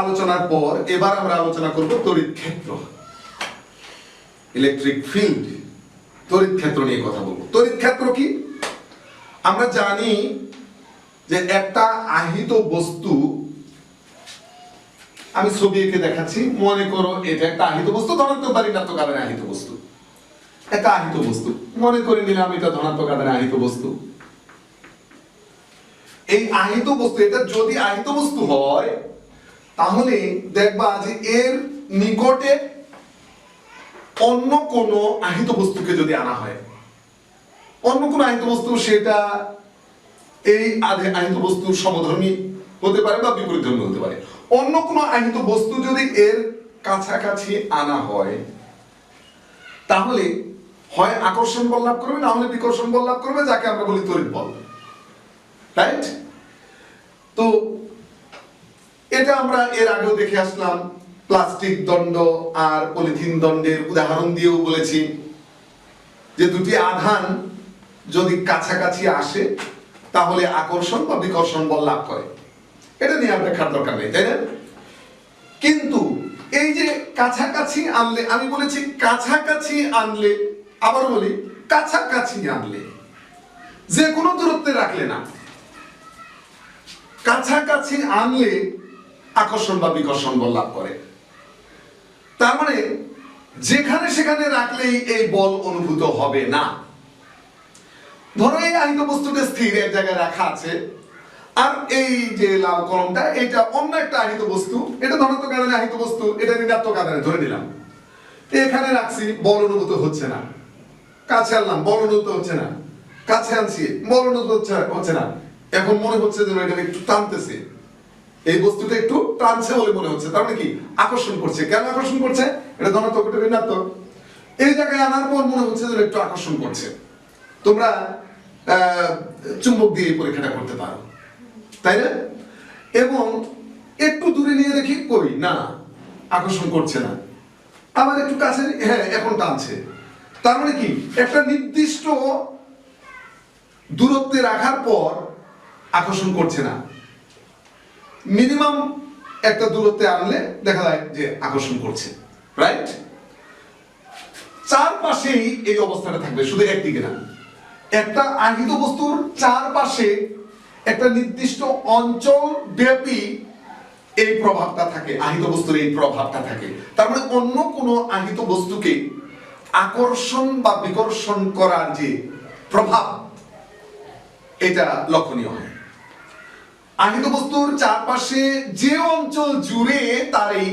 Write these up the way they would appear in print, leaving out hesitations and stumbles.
আলোচনার পর এবার আমরা আলোচনা করব তড়িৎ ক্ষেত্র, ইলেকট্রিক ফিল্ড। তড়িৎ ক্ষেত্র নিয়ে কথা বলবো। তড়িৎ ক্ষেত্র কি? আমরা জানি যে একটা আহিত বস্তু, আমি ছবি এঁকে দেখাচ্ছি, মনে করো এটা একটা আহিত বস্তু, ধনাত্মক বা ঋণাত্মক আধানের আহিত বস্তু। একটা আহিত বস্তু মনে করে নিলাম এটা ধনাত্মক আধানের আহিত বস্তু। এই আহিত বস্তু, এটা যদি আহিত বস্তু হয় তাহলে দেখবা যে এর নিকটে অন্য কোন আহিত বস্তুকে যদি আনা হয়, অন্য কোন আহিত বস্তু, সেটা এই আহিত বস্তুর সমধর্মী হতে পারে বা বিপরীতধর্মী হতে পারে। অন্য কোন আহিত বস্তু যদি এর কাছাকাছি আনা হয় তাহলে হয় আকর্ষণ বল লাভ করবে, না হলে বিকর্ষণ বল লাভ করবে, যাকে আমরা বলি তড়িৎ বল। রাইট? তো এটা আমরা এর আগেও দেখে আসলাম, প্লাস্টিক দণ্ড আর পলিথিন দণ্ডের উদাহরণ দিয়েও বলেছি যে দুটি আধান যদি কাছাকাছি আসে তাহলে আকর্ষণ বা বিকর্ষণ বল লাভ করে। এটা নিয়ে ব্যাখ্যার দরকার নেই, তাই না? কিন্তু এই যে কাছাকাছি আনলে, আমি বলেছি কাছাকাছি আনলে, আবার বলি কাছাকাছি আনলে, যে কোনো দূরত্বে রাখলে না, কাছাকাছি আনলে আকর্ষণ বা বিকর্ষণ বল লাভ করে। তার মানে যেখানে সেখানে রাখলেই এই বল অনুভূত হবে না। ধরো এই আহিত বস্তুটা স্থির এক জায়গায় রাখা আছে, আর এই যে লাল কলমটা এটা অন্য একটা আহিত বস্তু, এটা ধনাত্মক আধানের আহিত বস্তু, এটা ঋণাত্মক আধানে ধরে নিলাম, এখানে রাখছি, বল অনুভূত হচ্ছে না। কাছে আনলাম, বল অনুভূত হচ্ছে না। কাছে আনছি, বল অনুভূত হচ্ছে না। এখন মনে হচ্ছে যেন এটা একটু টানতেছে, এই বস্তুটা একটু টানছে বলে মনে হচ্ছে। তার মানে কি? আকর্ষণ করছে। কেন আকর্ষণ করছে? এটা ধনাত্মক, এটা ঋণাত্মক। এই জায়গায় আনার পর মনে হচ্ছে যেন একটু আকর্ষণ করছে। তোমরা চুম্বক দিয়ে এই পরীক্ষাটা করতে পারো, তাই না? এবং একটু দূরে নিয়ে দেখি, কই না, আকর্ষণ করছে না। আবার একটু কাছে, হ্যাঁ এখন টানছে। তার মানে কি? একটা নির্দিষ্ট দূরত্বে রাখার পর আকর্ষণ করছে না, মিনিমাম একটা দূরত্বে আনলে দেখা যায় যে আকর্ষণ করছে। রাইট? চারপাশেই এই অবস্থাটা থাকবে, শুধু একদিকে না। একটা আহিত বস্তুর চারপাশে একটা নির্দিষ্ট অঞ্চল ব্যাপী এই প্রভাবটা থাকে, আহিত বস্তুর এই প্রভাবটা থাকে। তার মানে অন্য কোনো আহিত বস্তুকে আকর্ষণ বা বিকর্ষণ করার যে প্রভাব, এটা লক্ষণীয় হয়। আহিত বস্তুর চারপাশে যে অঞ্চল জুড়ে তার এই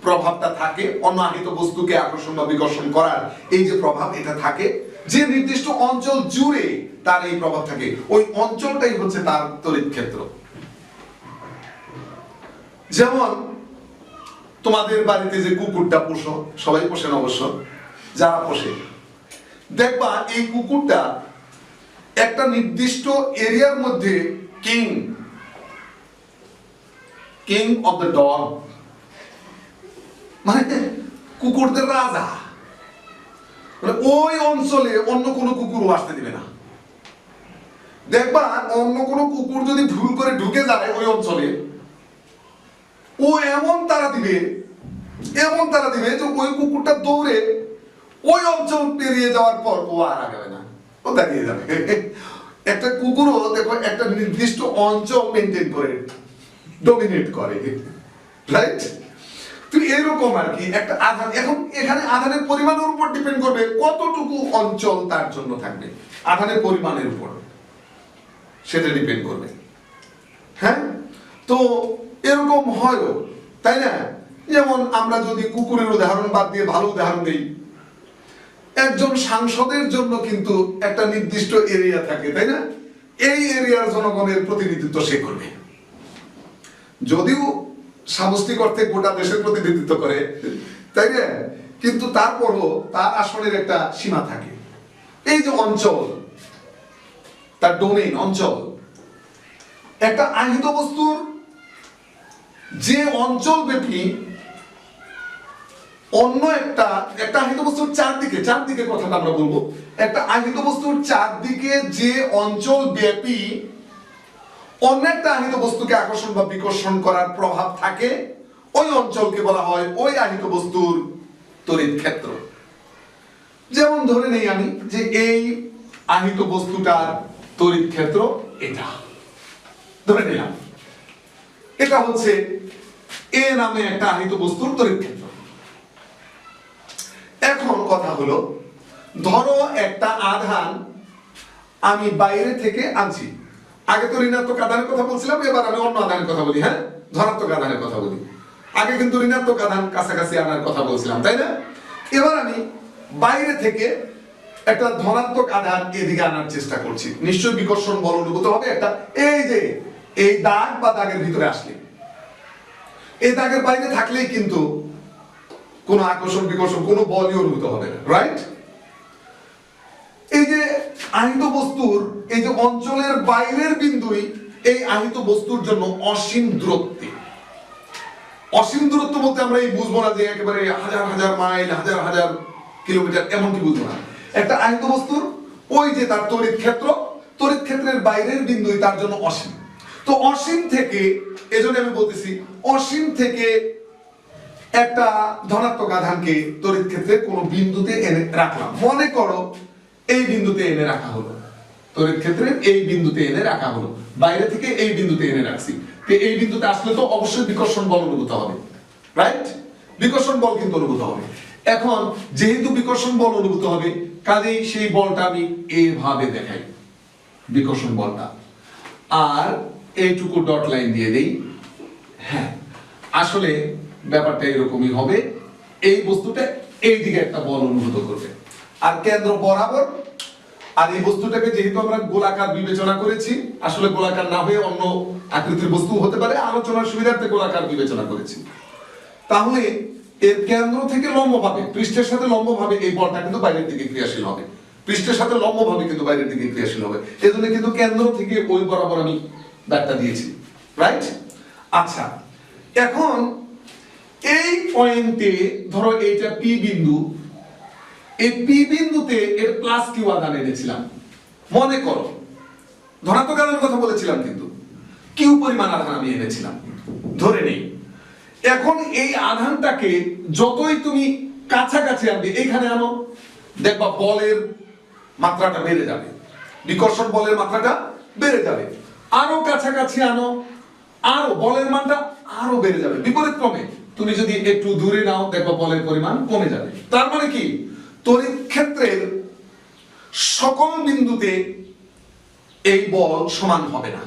প্রভাবটা থাকে, অন্য আহিত বস্তুকে আকর্ষণ বা বিকর্ষণ করার এই যে প্রভাব, এটা থাকে, যে নির্দিষ্ট অঞ্চল জুড়ে তার এই প্রভাব থাকে, ওই অঞ্চলটাই হচ্ছে তার তড়িৎ ক্ষেত্র। যেমন তোমাদের বাড়িতে যে কুকুরটা পোষো, সবাই পোষেন অবশ্য, যারা পোষে, দেখবা এই কুকুরটা একটা নির্দিষ্ট এরিয়ার মধ্যে কিং অফ দ্য ডগ, মানে কুকুরদের রাজা। ওই অঞ্চলে অন্য কোনো কুকুরও আসতে দিবে না। দেখবা অন্য কোনো কুকুর যদি ভুল করে ঢুকে যায় ওই অঞ্চলে, ও এমন তাড়া দিবে যে ওই কুকুরটা দৌড়ে ওই অঞ্চল পেরিয়ে যাওয়ার পর ও আর আগাবে না, ও দাঁড়িয়ে যাবে। একটা কুকুরও দেখো একটা নির্দিষ্ট অঞ্চল মেনটেন করে, ডমিনেট করে। রাইট? তো এরকম আর কি একটা আধান, এখন এখানে আধানের পরিমাণের উপর ডিপেন্ড করবে কতটুকু অঞ্চল তার জন্য থাকবে, আধানের পরিমাণের উপর সেটা ডিপেন্ড করবে। হ্যাঁ, তো এরকম হয়ও, তাই না? যেমন আমরা যদি কুকুরের উদাহরণ বাদ দিয়ে ভালো উদাহরণ দিই, একজন সাংসদের জন্য কিন্তু একটা নির্দিষ্ট এরিয়া থাকে, তাই না? এই এরিয়ার জনগণের প্রতিনিধিত্ব সে করবে, যদিও সামষ্টিক অর্থে গোটা দেশের প্রতিনিধিত্ব করে, তাই না? কিন্তু তারপরও তার আসনের একটা সীমা থাকে। এই যে অঞ্চল, তার ডোমেইন, অঞ্চল। একটা আহিত বস্তুর যে অঞ্চল ব্যাপী অন্য একটা আহিত বস্তুর চারদিকে কথাটা আমরা বলবো, একটা আহিত বস্তুর চারদিকে যে অঞ্চল ব্যাপী অন্য একটা আহিত বস্তুকে আকর্ষণ বা বিকর্ষণ করার প্রভাব থাকে, ওই অঞ্চলকে বলা হয় ওই আহিত বস্তুর তড়িৎ ক্ষেত্র। যেমন ধরে নেই আমি যে এই আহিত বস্তুটার তড়িৎ ক্ষেত্র এটা, ধরে নিলাম এটা হচ্ছে এ নামে একটা আহিত বস্তুর তড়িৎ ক্ষেত্র। এখন কথা হলো, ধরো একটা আধান আমি বাইরে থেকে আনছি। আগে তো ঋণাত্মক আধানের কথা বলছিলাম, এবার আমি অন্য আধানের কথা বলি। হ্যাঁ, ধনাত্মক আধানের কথা বলি। আগে কিন্তু ঋণাত্মক আধান কাছাকাছি আনার কথা বলছিলাম, তাই না? এবার আমি বাইরে থেকে একটা ধনাত্মক আধান এদিকে আনার চেষ্টা করছি। নিশ্চয়ই বিকর্ষণ বল অনুভূত হবে একটা, এই যে এই দাগ বা দাগের ভিতরে আসলে, এই দাগের বাইরে থাকলেই কিন্তু কোনো আকর্ষণ বিকর্ষণ কোনো বলই অনুভূত হবে না, রাইট? এই যে আহিত বস্তুর এই যে অঞ্চলের বাইরের বিন্দুই এই আহিত বস্তুর জন্য অসীম দূরত্বে। অসীম দূরত্ব বলতে আমরা এই বুঝবো না যে একেবারে হাজার হাজার মাইল, হাজার হাজার কিলোমিটার, এমনকি বুঝবো না। একটা আহিত বস্তুর ওই যে তার তড়িৎ ক্ষেত্র, তড়িৎ ক্ষেত্রের বাইরের বিন্দুই তার জন্য অসীম। তো অসীম থেকে, এজন্য আমি বলতেছি অসীম থেকে একটা ধনাত্মক আধানকে তড়িৎ ক্ষেত্রে কোন বিন্দুতে এনে রাখলাম। মনে করো এই বিন্দুতে এনে রাখা হলো, তড়িৎ ক্ষেত্রে এই বিন্দুতে এনে রাখা হলো, বাইরে থেকে এই বিন্দুতে এনে রাখছি। তো এই বিন্দুতে আসলে তো অবশ্যই বিকর্ষণ বল অনুভূত হবে, রাইট? বিকর্ষণ বল কিন্তু অনুভূত হবে। এখন যেহেতু বিকর্ষণ বল অনুভূত হবে, কাজেই সেই বলটা আমি এইভাবে দেখাই, বিকর্ষণ বলটা, আর এইটুকু ডট লাইন দিয়ে দেই। হ্যাঁ, আসলে ব্যাপারটা এরকমই হবে। এই বস্তুটা এই দিকে একটা বল অনুভূত করবে, আর কেন্দ্র বরাবর। আর এই বস্তুটাকে যেহেতু আমরা গোলাকার বিবেচনা করেছি, আসলে গোলাকার না হয়ে অন্য আকৃতির বস্তু হতে পারে, আলোচনার সুবিধার্থে গোলাকার বিবেচনা করেছি। তাহলে এর কেন্দ্র থেকে লম্বভাবে, পৃষ্ঠের সাথে লম্বভাবে এই বলটা কিন্তু বাইরের দিকে ক্রিয়াশীল হবে, পৃষ্ঠের সাথে লম্বভাবে কিন্তু বাইরের দিকে ক্রিয়াশীল হবে। এজন্য কিন্তু কেন্দ্র থেকে ওই বরাবর আমি ব্যাগটা দিয়েছি, রাইট? আচ্ছা, এখন এই পয়েন্টে ধরো এইটা পি বিন্দু, এই পি বিন্দুতে এর প্লাস কিউ আধান এনেছিলাম। মনে করো ধনাত্মক আধানের কথা বলেছিলাম, কিন্তু কিউ পরিমাণ আধান আমি এনেছিলাম, ধরে নেই। এখন এই আধানটাকে যতই তুমি কাছাকাছি আনবে, এইখানে আনো, দেখবা বলের মাত্রাটা বেড়ে যাবে, বিকর্ষণ বলের মাত্রাটা বেড়ে যাবে। আরো কাছাকাছি আনো, আরো বলের মানটা আরো বেড়ে যাবে। বিপরীত ক্রমে তুমি যদি একটু দূরে নাও, দেখবা বলের পরিমাণ কমে যাবে। তার মানে কি, তড়িৎ ক্ষেত্রের সকল বিন্দুতে এই বল সমান হবে না,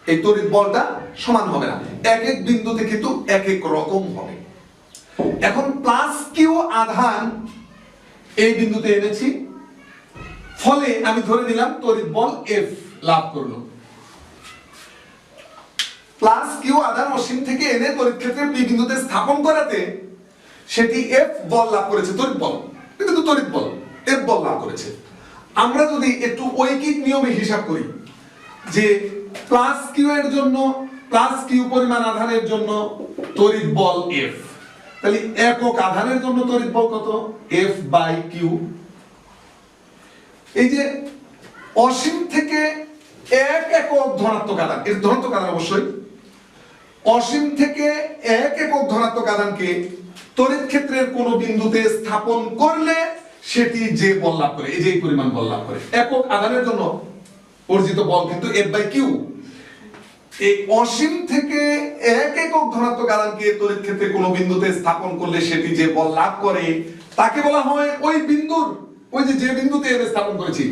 এই তড়িৎ বলটা সমান হবে না, এক এক বিন্দুতে কিন্তু এক এক রকম হবে। এখন প্লাস কিউ আধান এই বিন্দুতে এনেছি, ফলে আমি ধরে নিলাম তড়িৎ বল এফ লাভ করলো। প্লাস কিউ আধান অসীম থেকে এনে তড়িৎ ক্ষেত্রে পি বিন্দুতে স্থাপন করাতে সেটি এফ বল লাভ করেছে, তড়িৎ বল, কিন্তু তড়িৎ বল এফ বল লাভ করেছে। আমরা যদি একটু ঐকিক নিয়মে হিসাব করি যে প্লাস কিউ এর জন্য, প্লাস কিউ পরিমাণ আধানের জন্য তড়িৎ বল এফ, তাহলে একক আধানের জন্য তড়িৎ বল কত? F by Q. এই যে অসীম থেকে এক একক ধনাত্মক আধান, এর ধনাত্মক আধান অবশ্যই, অসীম থেকে এক একক ধনাত্মক আধানকে তড়িৎ ক্ষেত্রের কোন বিন্দুতে স্থাপন করলে সেটি যে বল লাভ করে, এই যে পরিমাণ বল লাভ করে। একক আধানের জন্য অর্জিত বল কিন্তু এফ বাই কিউ। এই অসীম থেকে এক একক ধনাত্মক আধানকে তড়িৎ ক্ষেত্রে কোন বিন্দুতে স্থাপন করলে সেটি যে বল লাভ করে তাকে বলা হয় ওই বিন্দুর, ওই যে বিন্দুতে এনে স্থাপন করেছি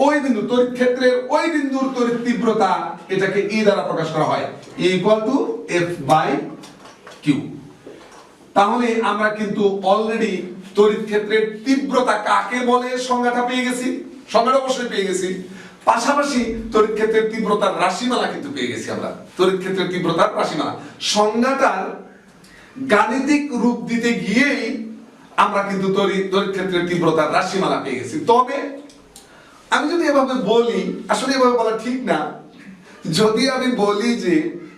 ওই বিন্দু, তড়িৎ ক্ষেত্রের ওই বিন্দুর তড়িৎ তীব্রতা, এটাকে ই দ্বারা প্রকাশ করা হয়, E equal to F by Q. তাহলে আমরা কিন্তু অলরেডি তড়িৎ ক্ষেত্রের তীব্রতা কাকে বলে সংজ্ঞাটা পেয়ে গেছি, সংজ্ঞাটা অবশ্যই পেয়ে গেছি। পাশাপাশি তড়িৎ ক্ষেত্রের তীব্রতার রাশিমালা কিন্তু পেয়ে গেছি আমরা, তড়িৎ ক্ষেত্রের তীব্রতার রাশিমালা। সংজ্ঞাটার গাণিতিক রূপ দিতে গিয়েই আমরা কিন্তু তড়িৎ ক্ষেত্রের তীব্রতার রাশিমালা পেয়ে গেছি। তবে আমি যদি এভাবে বলি, আসলে এভাবে বলা ঠিক না, যদি আমি বলি যে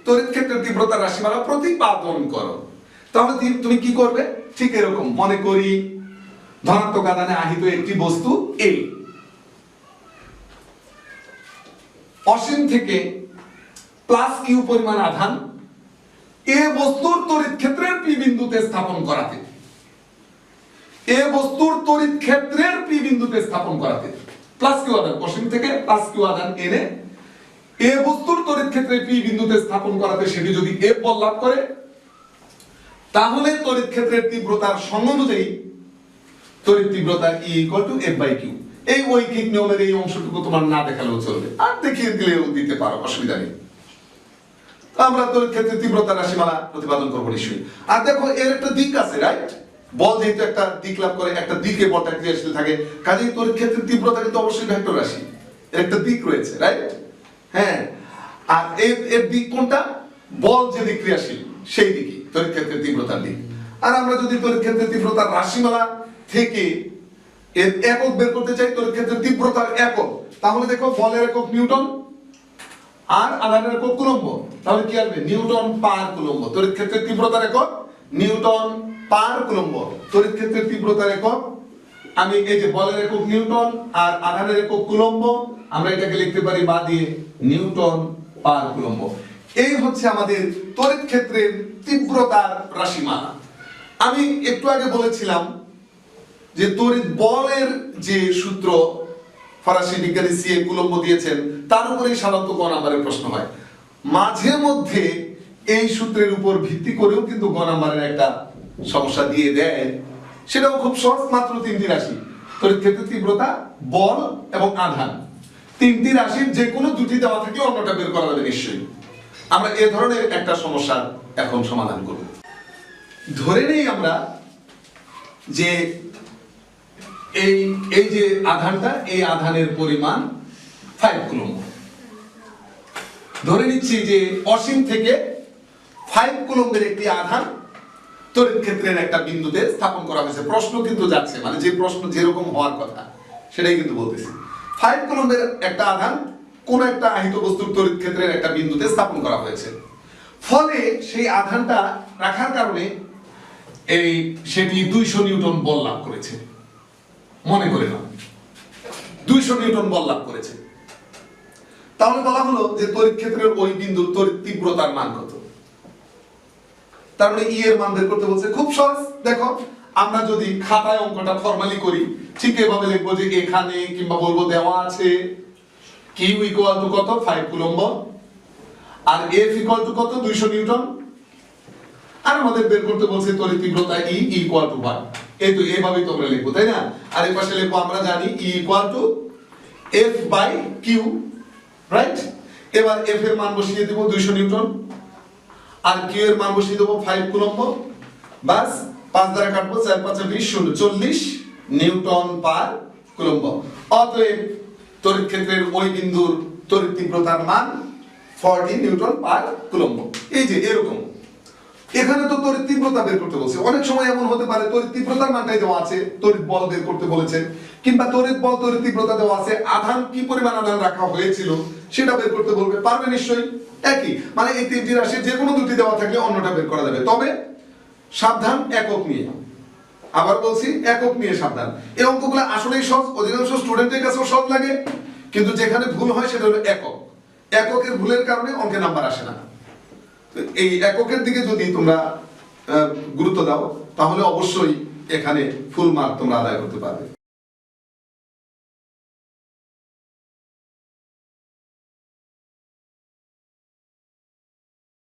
তড়িৎ ক্ষেত্রের তীব্রতার রাশিমালা প্রতিপাদন করো, তাহলে তুমি কি করবে? ঠিক এরকম, মনে করি ধনাত্মক আধানে আহিত একটি বস্তু এ, অসীম থেকে প্লাস কিউ পরিমাণ আধান এ বস্তুর তড়িৎ ক্ষেত্রের পি বিন্দুতে স্থাপন করাতে, এ বস্তুর তড়িৎ ক্ষেত্রের পি বিন্দুতে স্থাপন করাতে, প্লাস কিউ আধান অসীম থেকে প্লাস কিউ আধান এনে এ বস্তুর তড়িৎ ক্ষেত্রে পি বিন্দুতে স্থাপন করাতে সেটি যদি এফ বল লাভ করে, তাহলে তড়িৎ ক্ষেত্রের তীব্রতার সংজ্ঞা অনুযায়ী তড়িৎ তীব্রতা E = F/Q। এই ঐকিক নিয়মের এই অংশটুকু তোমার না দেখালেও চলবে, আর দেখিয়ে দিলেও দিতে পারো, অসুবিধা নেই। আমরা তড়িৎ ক্ষেত্রের তীব্রতা রাশিমালা প্রতিপাদন করবো নিশ্চয়ই। আর দেখো এর একটা দিক আছে, রাইট? বল যেহেতু একটা দিক লাভ করে, একটা দিকে বলটা ক্রিয়াশীল থাকে, কাজেই তড়িৎ ক্ষেত্রের তীব্রতা কিন্তু অবশ্যই ভেক্টর রাশি, এর একটা দিক রয়েছে, রাইট? হ্যাঁ, আর এর দিক কোনটা? বল যে দিক ক্রিয়াশীল সেই দিকে তড়িৎ ক্ষেত্রের তীব্রতার দিক। আর আমরা যদি তড়িৎ ক্ষেত্রের তীব্রতার রাশিমালা থেকে এর একক বের করতে চাই, তড়িৎ ক্ষেত্রের তীব্রতার একক, তাহলে দেখো বলের একক নিউটন আর আধানের একক কুলম্ব, তাহলে কি আসবে? নিউটন পার কুলম্ব। তড়িৎ ক্ষেত্রের তীব্রতার একক নিউটন পার কুলম্ব। তড়িৎ ক্ষেত্রের তীব্রতার একক, আমি এই যে বলের একক নিউটন আর আধানের একক কুলম্ব, আমরা এটাকে লিখতে পারি বা দিয়ে নিউটন পার কুলম্ব। এই হচ্ছে আমাদের তড়িৎ ক্ষেত্রের তীব্রতার রাশিমালা। আমি একটু আগে বলেছিলাম যে তড়িৎ বলের যে সূত্র ফরাসি বিজ্ঞানী সিএ কুলম্ব দিয়েছেন, তার উপরেই সাধারণত গ নাম্বারের প্রশ্ন হয়। মাঝে মধ্যে এই সূত্রের উপর ভিত্তি করেও কিন্তু গ নাম্বারের একটা সমস্যা দিয়ে দেয়, সেটাও খুব সহজ, মাত্র 3টি রাশি, তড়িৎ ক্ষেত্রের তীব্রতা, বল এবং আধান। 3টি রাশির যে কোনো দুটি দেওয়া থাকলে অন্যটা বের করা যাবে নিশ্চয়ই। আমরা এ ধরনের একটা সমস্যার এখন সমাধান করব। ধরে নেই আমরা যে এই যে আধানটা, এই আধানের পরিমাণ 5 কুলম্ব। ধরে নিচ্ছি যে অসীম থেকে 5 কুলম্বের একটি আধান তড়িৎ ক্ষেত্রের একটা বিন্দুতে স্থাপন করা হয়েছে। প্রশ্ন কিন্তু যাচ্ছে, মানে যে প্রশ্ন যেরকম হওয়ার কথা সেটাই কিন্তু বলতেছি। 5 কুলম্বের একটা আধান কোন একটা আহিত বস্তুর তড়িৎ ক্ষেত্রের একটা বিন্দুতে স্থাপন করা হয়েছে, ফলে সেই আধানটা রাখার কারণে সেটি 200 নিউটন বল লাভ করেছে। মনে করে নাও 200 নিউটন বল লাভ করেছে। তাহলে বলা হলো যে তড়িৎ ক্ষেত্রের ওই বিন্দুর তড়িৎ তীব্রতার মান কত? তার মানে ই এর মান বের করতে বলছে। খুব সহজ, দেখো আমরা যদি খাতায় অঙ্কটা ফরমালি করি, ঠিক এভাবে লিখবো যে এখানে, কিংবা বলবো দেওয়া আছে কিউ ইকুয়াল টু কত? 5 কুলম্ব, আর এফ ইকুয়াল টু কত? 200 নিউটন। আর আমাদের বের করতে বলছে তড়িৎ তীব্রতা ই ইকুয়াল টু 1। এই তো এভাবেই তোমরা লিখবো, তাই না? আর এই পাশে লিখবো, আমরা জানি E equal to F by Q, right? এবার এফ এর মান বসিয়ে দেব 200 নিউটন, আর কিউ এর মান বসিয়ে দেব 5 কুলম্ব। বাস 5 দ্বারা কাটবো, 4 5 20 40 নিউটন পার কুলম্ব। অতএব তড়িৎ ক্ষেত্রের ওই বিন্দুর তড়িৎ তীব্রতার মান 40 নিউটন পার কুলম্ব। এই যে এরকম, এখানে তো তড়িৎ তীব্রতা বের করতে বলছে। অনেক সময় এমন হতে পারে তড়িৎ তীব্রতার মানটাই দেওয়া আছে, তড়িৎ বল বের করতে বলেছে, কিংবা তড়িৎ বল তড়িৎ তীব্রতা দেওয়া আছে, আধান কি পরিমাণ আধান রাখা হয়েছিল সেটা বের করতে বলবে। পারবে নিশ্চয়ই, একই, মানে এই 3টি রাশির যে কোনো দুটি দেওয়া থাকলে অন্যটা বের করা যাবে। তবে সাবধান, একক নিয়ে। আবার বলছি, একক নিয়ে সাবধান। এই অঙ্কগুলো আসলেই সহজ, অধিকাংশ স্টুডেন্টের কাছেও সহজ লাগে, কিন্তু যেখানে ভুল হয় সেটা হলো একক। এককের ভুলের কারণে অঙ্কে নাম্বার আসে না। এই এককের দিকে যদি তোমরা গুরুত্ব দাও, তাহলে অবশ্যই এখানে ফুল মার্ক তোমরা আদায় করতে পারবে।